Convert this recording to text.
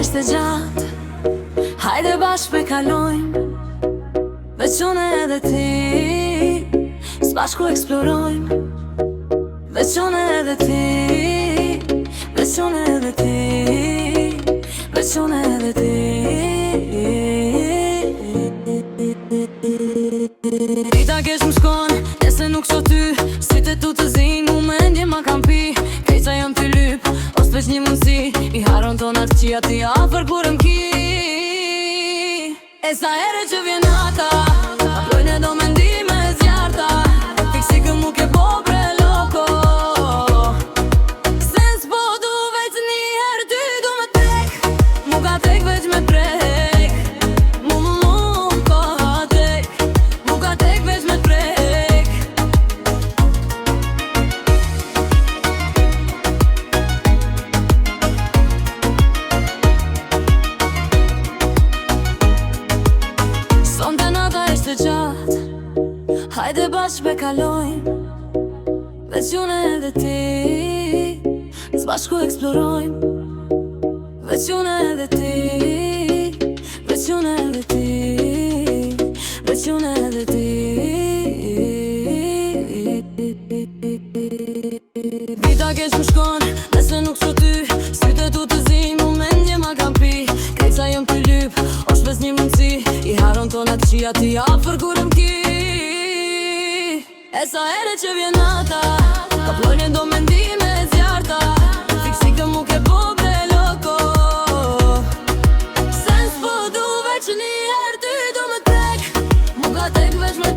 ishte gjatë, hajde bashkë me kalojmë, veç unë edhe ti, s'bashku eksplorojmë, veç unë edhe ti, veç unë edhe ti, veç unë edhe ti. Dita kesh më shkon, nese nuk so ty, sytë tu të zinë, mu me ndje ma kam pi, kejta jam të lyp, os veç një mundësi, i haron ton atë qia ti afer kur më ki. E sa ere që vjen ata, lojnë e do mendime zjarta, fiksi kë mu ke po bre loko, se s'po du veç një herë ty du me tek, mu ka tek veç me prek, mu ka tek, mu ka tek veç me prek. Sonte nata ishte gjatë, hajde bashkë me kalojmë, veç unë edhe ti, s'bashku eksplorojmë, veç unë edhe ti, veç unë edhe ti, veç unë edhe ti. Dita kesh më shkon, nese nuk so ty, sytë tu të zinë, mu me ndje ma kam pi, kejta jëm të lyp, osh ves një mundësi, i haron ton atë qia ti afer kur më ki. E sa ere që vjen ata, ka plojnë e do mendime zjarta, fiksi kë mu ke po bre loko, se s'po du veç një herë ty du me tek, mu ka tek veç me